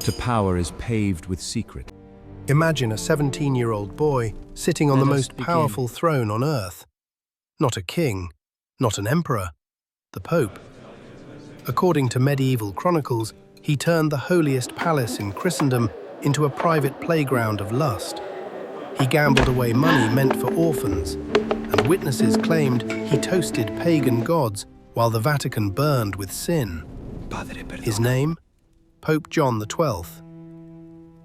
to power is paved with secret. Imagine a 17-year-old boy sitting on the most powerful throne on earth. Not a king, not an emperor, the Pope. According to medieval chronicles, he turned the holiest palace in Christendom into a private playground of lust. He gambled away money meant for orphans, and witnesses claimed he toasted pagan gods while the Vatican burned with sin. His name? Pope John XII.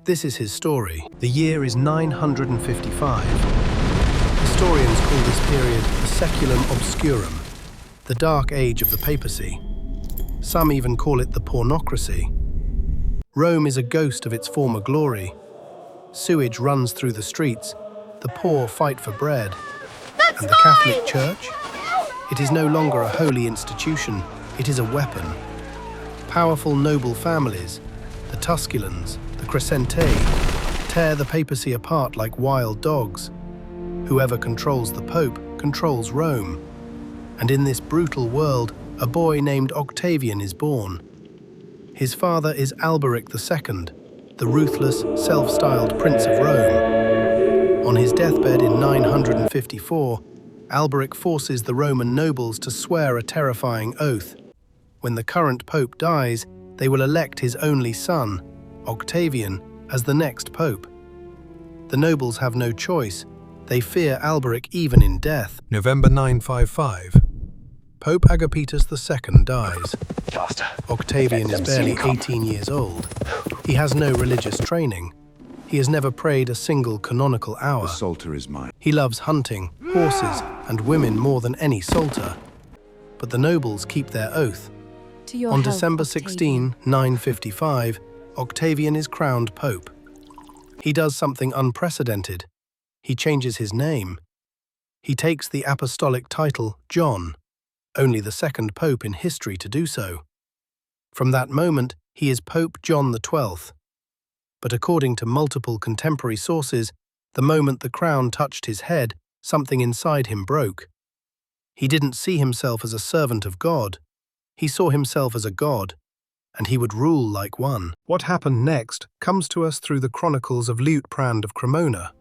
This is his story. The year is 955. Historians call this period the Saeculum Obscurum, the dark age of the papacy. Some even call it the pornocracy. Rome is a ghost of its former glory. Sewage runs through the streets, the poor fight for bread. And the Catholic Church? It is no longer a holy institution, it is a weapon. Powerful noble families, the Tusculans, the Crescentae, tear the papacy apart like wild dogs. Whoever controls the Pope controls Rome. And in this brutal world, a boy named Octavian is born. His father is Alberic II, the ruthless, self-styled Prince of Rome. On his deathbed in 954, Alberic forces the Roman nobles to swear a terrifying oath. When the current pope dies, they will elect his only son, Octavian, as the next pope. The nobles have no choice. They fear Alberic even in death. November 955. Pope Agapetus II dies. Octavian is barely 18 years old. He has no religious training. He has never prayed a single canonical hour. The Psalter is mine. He loves hunting, horses, and women more than any Psalter. But the nobles keep their oath. On December 16, 955, Octavian is crowned pope. He does something unprecedented. He changes his name. He takes the apostolic title John, only the second pope in history to do so. From that moment, he is Pope John XII. But according to multiple contemporary sources, the moment the crown touched his head, something inside him broke. He didn't see himself as a servant of God. He saw himself as a god, and he would rule like one. What happened next comes to us through the chronicles of Liutprand of Cremona,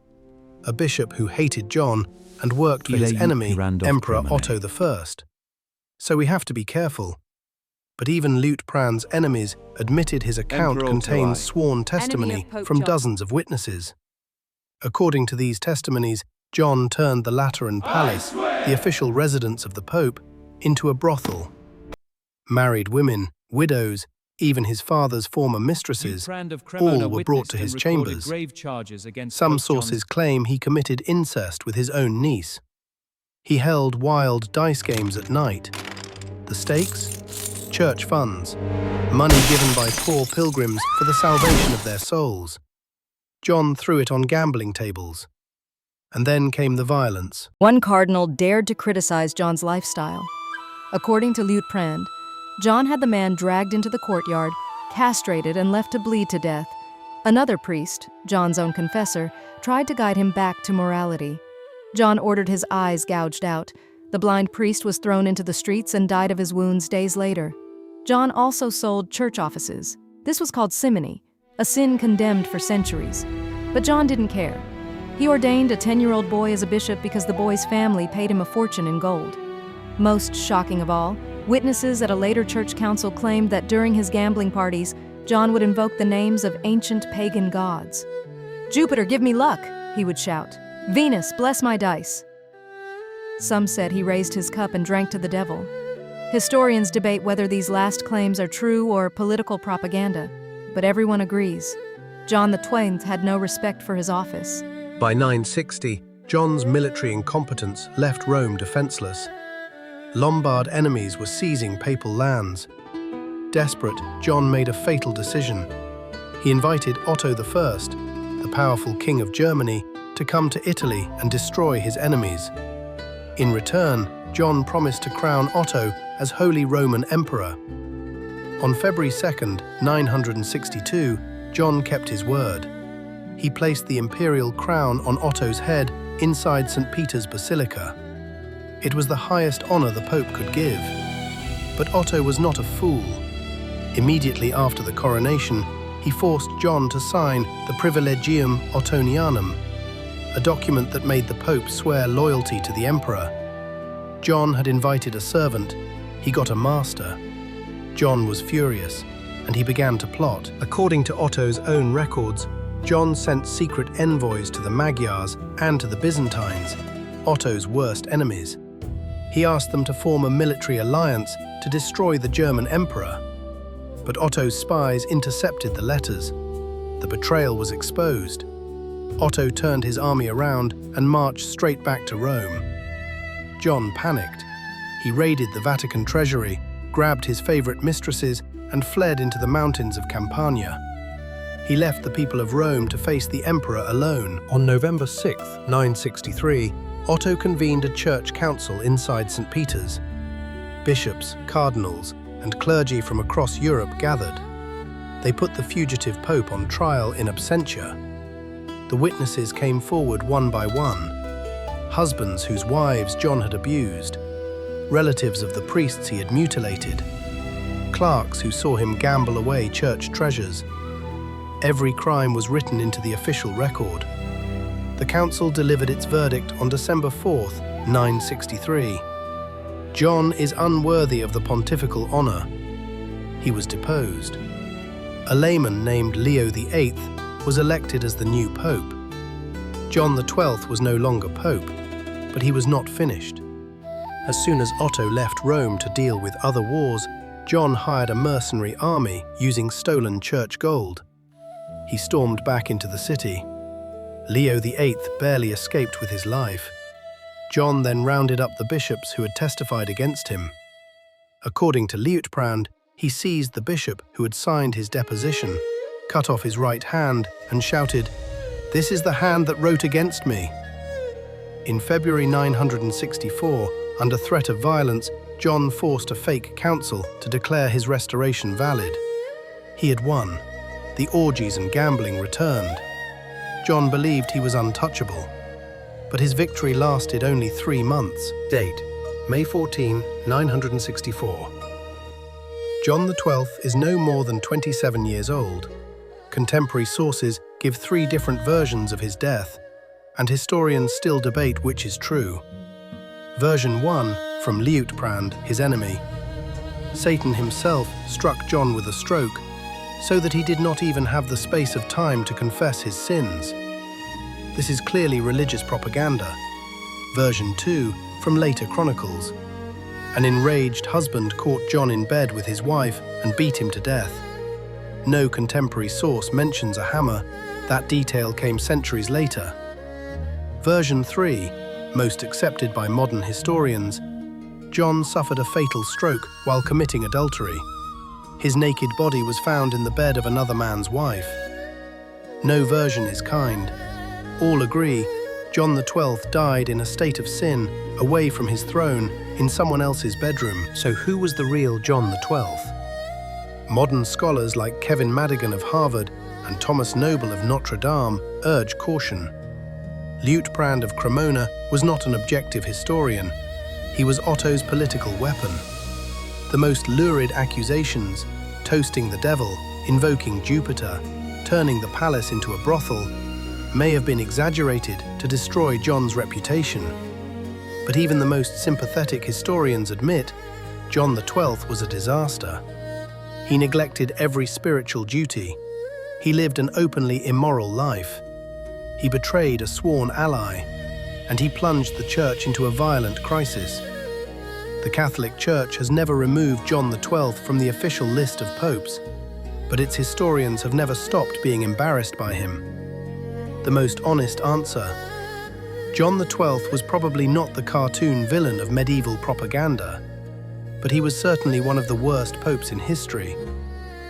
a bishop who hated John and worked for his enemy, Emperor Otto I. So we have to be careful. But even Liutprand's enemies admitted his account contains sworn testimony from dozens of witnesses. According to these testimonies, John turned the Lateran Palace, the official residence of the Pope, into a brothel. Married women, widows, even his father's former mistresses, all were brought to his chambers. Some sources claim he committed incest with his own niece. He held wild dice games at night. The stakes? Church funds, money given by poor pilgrims for the salvation of their souls. John threw it on gambling tables. And then came the violence. One cardinal dared to criticize John's lifestyle. According to Liutprand, John had the man dragged into the courtyard, castrated and left to bleed to death. Another priest, John's own confessor, tried to guide him back to morality. John ordered his eyes gouged out. The blind priest was thrown into the streets and died of his wounds days later. John also sold church offices. This was called simony, a sin condemned for centuries. But John didn't care. He ordained a 10-year-old boy as a bishop because the boy's family paid him a fortune in gold. Most shocking of all, witnesses at a later church council claimed that during his gambling parties, John would invoke the names of ancient pagan gods. "Jupiter, give me luck," he would shout. "Venus, bless my dice." Some said he raised his cup and drank to the devil. Historians debate whether these last claims are true or political propaganda, but everyone agrees. John XII had no respect for his office. By 960, John's military incompetence left Rome defenseless. Lombard enemies were seizing papal lands. Desperate, John made a fatal decision. He invited Otto I, the powerful king of Germany, to come to Italy and destroy his enemies. In return, John promised to crown Otto as Holy Roman Emperor. On February 2, 962, John kept his word. He placed the imperial crown on Otto's head inside St. Peter's Basilica. It was the highest honor the Pope could give. But Otto was not a fool. Immediately after the coronation, he forced John to sign the Privilegium Ottonianum, a document that made the Pope swear loyalty to the emperor. John had invited a servant, he got a master. John was furious, and he began to plot. According to Otto's own records, John sent secret envoys to the Magyars and to the Byzantines, Otto's worst enemies. He asked them to form a military alliance to destroy the German emperor. But Otto's spies intercepted the letters. The betrayal was exposed. Otto turned his army around and marched straight back to Rome. John panicked. He raided the Vatican treasury, grabbed his favorite mistresses, and fled into the mountains of Campania. He left the people of Rome to face the emperor alone. On November 6, 963, Otto convened a church council inside St. Peter's. Bishops, cardinals, and clergy from across Europe gathered. They put the fugitive pope on trial in absentia. The witnesses came forward one by one. Husbands whose wives John had abused, relatives of the priests he had mutilated, clerks who saw him gamble away church treasures. Every crime was written into the official record. The council delivered its verdict on December 4, 963. John is unworthy of the pontifical honor. He was deposed. A layman named Leo XIII was elected as the new pope. John XII was no longer pope, but he was not finished. As soon as Otto left Rome to deal with other wars, John hired a mercenary army using stolen church gold. He stormed back into the city. Leo XIII barely escaped with his life. John then rounded up the bishops who had testified against him. According to Liutprand, he seized the bishop who had signed his deposition, cut off his right hand, and shouted, "This is the hand that wrote against me." In February 964, under threat of violence, John forced a fake council to declare his restoration valid. He had won. The orgies and gambling returned. John believed he was untouchable. But his victory lasted only 3 months. Date: May 14, 964. John XII is no more than 27 years old. Contemporary sources give 3 different versions of his death, and historians still debate which is true. Version 1, from Liutprand, his enemy. Satan himself struck John with a stroke, so that he did not even have the space of time to confess his sins. This is clearly religious propaganda. Version 2, from later chronicles. An enraged husband caught John in bed with his wife and beat him to death. No contemporary source mentions a hammer. That detail came centuries later. Version 3, most accepted by modern historians. John suffered a fatal stroke while committing adultery. His naked body was found in the bed of another man's wife. No version is kind. All agree John XII died in a state of sin, away from his throne, in someone else's bedroom. So who was the real John XII? Modern scholars like Kevin Madigan of Harvard and Thomas Noble of Notre Dame urge caution. Liutprand of Cremona was not an objective historian. He was Otto's political weapon. The most lurid accusations, toasting the devil, invoking Jupiter, turning the palace into a brothel, may have been exaggerated to destroy John's reputation. But even the most sympathetic historians admit John XII was a disaster. He neglected every spiritual duty. He lived an openly immoral life. He betrayed a sworn ally, and he plunged the church into a violent crisis. The Catholic Church has never removed John XII from the official list of popes, but its historians have never stopped being embarrassed by him. The most honest answer: John XII was probably not the cartoon villain of medieval propaganda, but he was certainly one of the worst popes in history.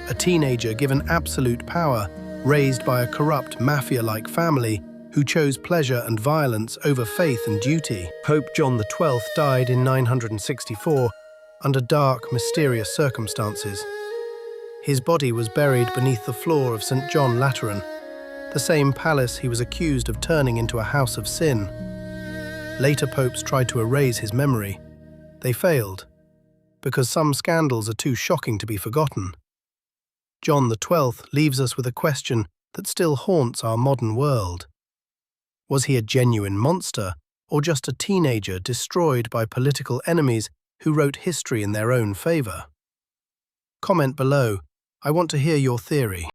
A teenager given absolute power, raised by a corrupt mafia-like family who chose pleasure and violence over faith and duty. Pope John XII died in 964 under dark, mysterious circumstances. His body was buried beneath the floor of St. John Lateran, the same palace he was accused of turning into a house of sin. Later popes tried to erase his memory. They failed, because some scandals are too shocking to be forgotten. John XII leaves us with a question that still haunts our modern world. Was he a genuine monster, or just a teenager destroyed by political enemies who wrote history in their own favour? Comment below. I want to hear your theory.